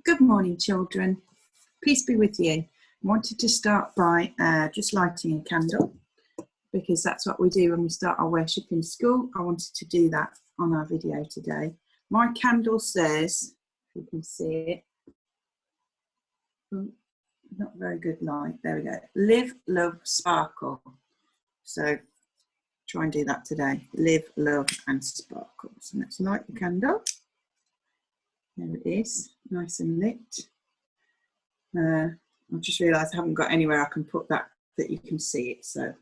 Good morning, children. Peace be with you. I wanted to start by just lighting a candle, because that's what we do when we start our worship in school. I wanted to do that on our video today. My candle says, if you can see it, not very good light, there we go. Live, love, sparkle. So try and do that today. Live, love and sparkle. So let's light the candle. There it is, nice and lit. I've just realised I haven't got anywhere I can put that you can see it, so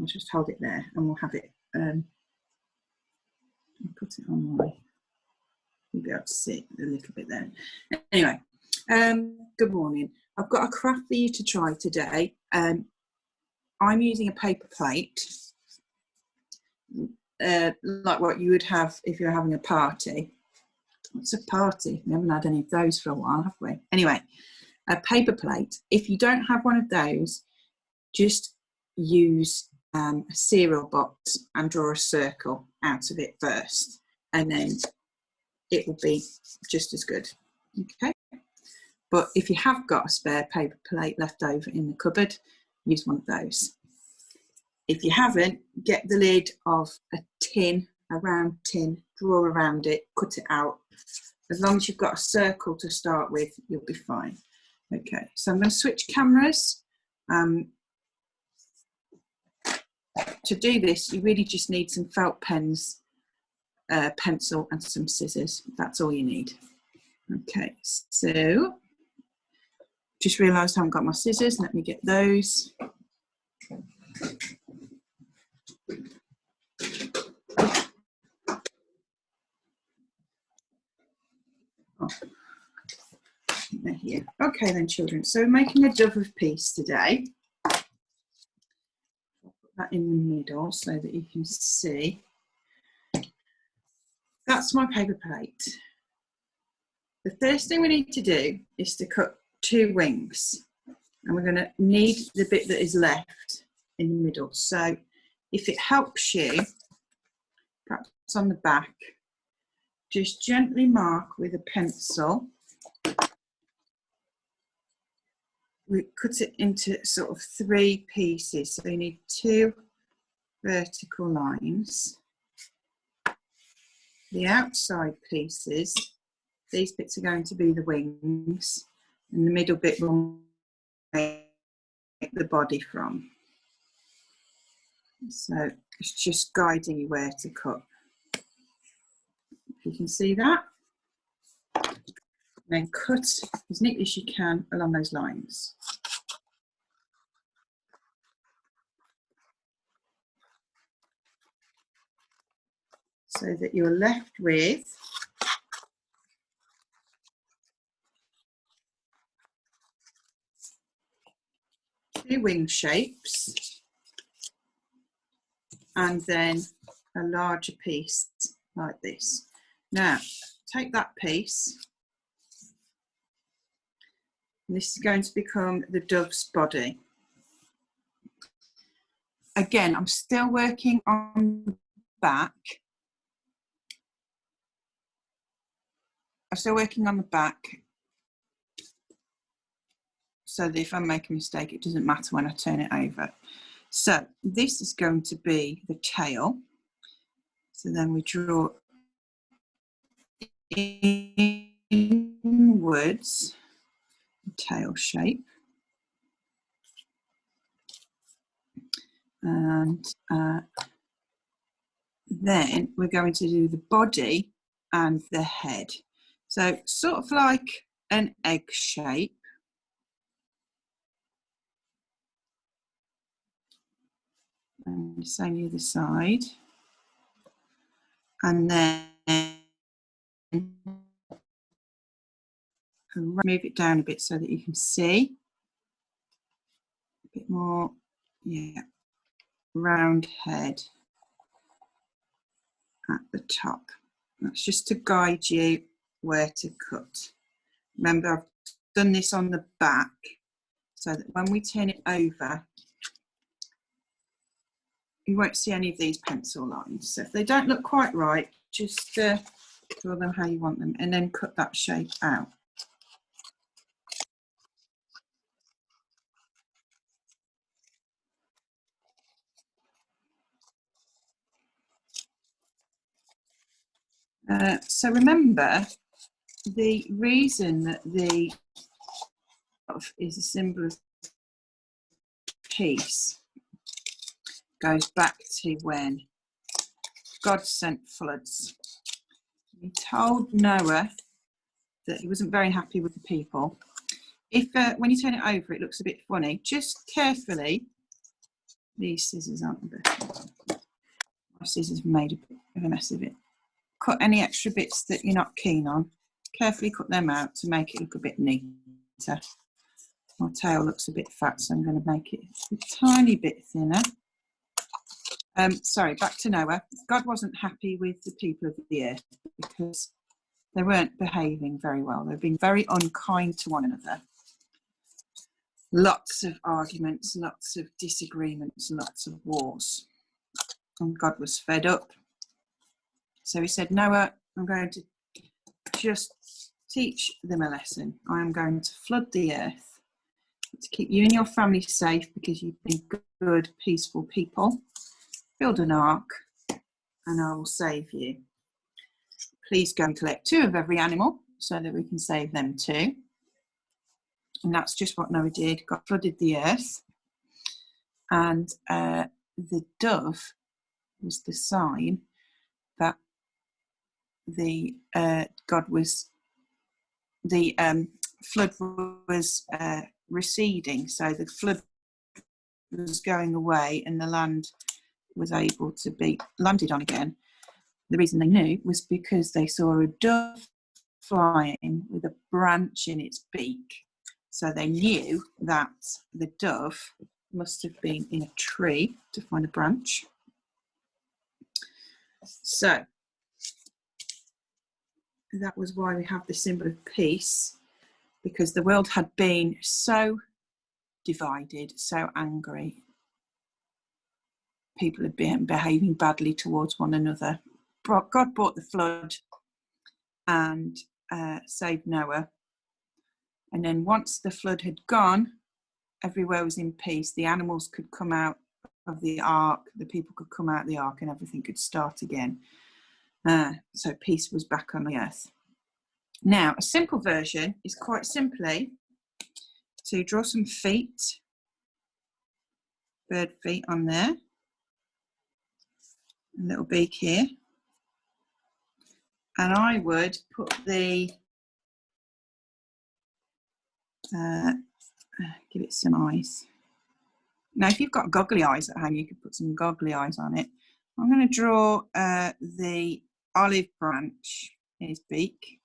I'll just hold it there and we'll have it, put it on my, you'll be able to see it a little bit there. Anyway, good morning. I've got a craft for you to try today. I'm using a paper plate, like what you would have if you're having a party. It's a party, we haven't had any of those for a while, have we? Anyway, a paper plate. If you don't have one of those, just use a cereal box and draw a circle out of it first, and then it will be just as good. Okay, but if you have got a spare paper plate left over in the cupboard, use one of those. If you haven't, get the lid of a tin, a round tin, draw around it, cut it out. As long as you've got a circle to start with, you'll be fine. Okay, so I'm going to switch cameras. To do this, you really just need some felt pens, pencil and some scissors. That's all you need. Okay, so just realised I haven't got my scissors. Let me get those. Oh. They're here. Okay then, children, so we're making a dove of peace today. I'll put that in the middle so that you can see. That's my paper plate. The first thing we need to do is to cut 2 wings, and we're going to need the bit that is left in the middle. So if it helps you, perhaps on the back, just gently mark with a pencil. We cut it into sort of 3 pieces, so you need 2 vertical lines. The outside pieces, these bits are going to be the wings, and the middle bit will make the body from. So it's just guiding you where to cut. If you can see that. Then cut as neatly as you can along those lines. So that you're left with two wing shapes and then a larger piece like this. Now, take that piece. This is going to become the dove's body. Again, I'm still working on the back. I'm still working on the back, so that if I make a mistake, it doesn't matter when I turn it over. So this is going to be the tail. So then we draw inwards the tail shape. And then we're going to do the body and the head. So sort of like an egg shape. And same the other side. And then move it down a bit so that you can see. A bit more, yeah, round head at the top. That's just to guide you where to cut. Remember, I've done this on the back so that when we turn it over, you won't see any of these pencil lines. So if they don't look quite right, just draw them how you want them and then cut that shape out. So remember, the reason that the is a symbol of peace goes back to when God sent floods. He told Noah that he wasn't very happy with the people. If when you turn it over, it looks a bit funny. Just carefully, these scissors aren't the best. My scissors have made a bit of a mess of it. Cut any extra bits that you're not keen on. Carefully cut them out to make it look a bit neater. My tail looks a bit fat, so I'm going to make it a tiny bit thinner. Sorry, back to Noah. God wasn't happy with the people of the earth because they weren't behaving very well. They've been very unkind to one another. Lots of arguments, lots of disagreements, lots of wars. And God was fed up. So he said, Noah, I'm going to just teach them a lesson. I am going to flood the earth to keep you and your family safe because you've been good, peaceful people. Build an ark and I will save you. Please go and collect 2 of every animal so that we can save them too. And that's just what Noah did. God flooded the earth. And the dove was the sign that the flood was receding. So the flood was going away and the land was able to be landed on again. The reason they knew was because they saw a dove flying with a branch in its beak. So they knew that the dove must have been in a tree to find a branch. So that was why we have the symbol of peace, because the world had been so divided, so angry. People had been behaving badly towards one another. God brought the flood and saved Noah. And then once the flood had gone, everywhere was in peace. The animals could come out of the ark, the people could come out of the ark, and everything could start again. So peace was back on the earth. Now, a simple version is quite simply to draw some feet, bird feet on there, a little beak here, and I would put the, give it some eyes. Now, if you've got goggly eyes at home, you could put some goggly eyes on it. I'm going to draw the olive branch in his beak.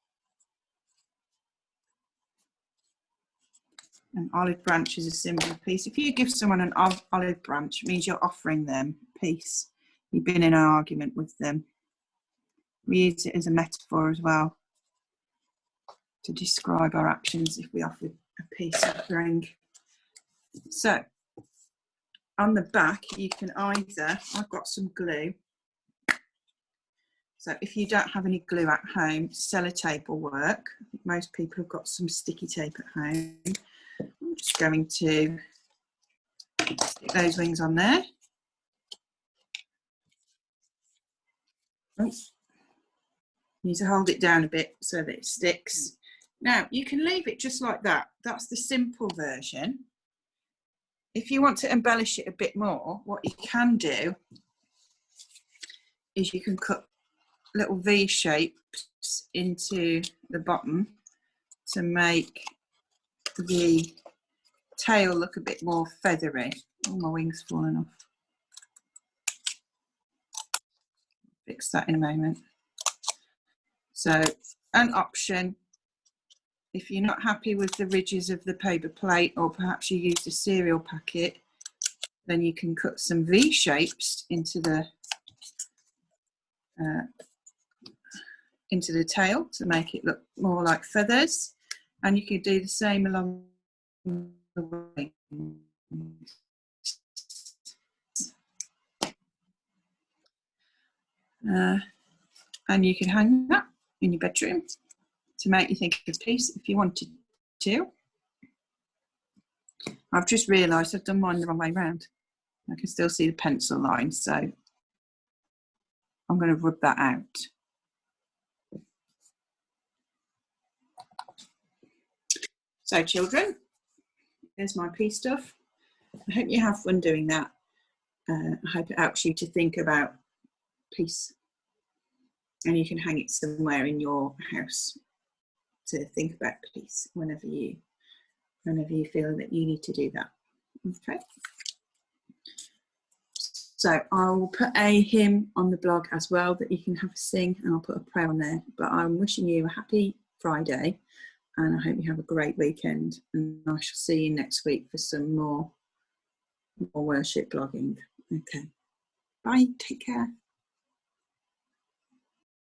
An olive branch is a symbol of peace. If you give someone an olive branch, it means you're offering them peace. You've been in an argument with them. We use it as a metaphor as well to describe our actions if we offer a peace offering. So on the back, you can either, I've got some glue. So if you don't have any glue at home, sellotape will work. I think most people have got some sticky tape at home. I'm just going to stick those wings on there. Oh. Need to hold it down a bit so that it sticks. Now, you can leave it just like that. That's the simple version. If you want to embellish it a bit more, what you can do is you can cut little V shapes into the bottom to make the tail look a bit more feathery. Oh, my wing's falling off. Fix that in a moment. So, an option, if you're not happy with the ridges of the paper plate, or perhaps you used a cereal packet, then you can cut some V shapes into the tail to make it look more like feathers, and you could do the same along the wing. And you can hang that in your bedroom to make you think of peace if you wanted to. I've just realised I've done mine the wrong way round. I can still see the pencil line, so I'm going to rub that out. So children, there's my peace stuff. I hope you have fun doing that. I hope it helps you to think about peace, and you can hang it somewhere in your house to think about peace whenever you feel that you need to do that. Okay. So I'll put a hymn on the blog as well that you can have a sing, and I'll put a prayer on there. But I'm wishing you a happy Friday, and I hope you have a great weekend, and I shall see you next week for some more worship blogging. Okay. Bye. Take care.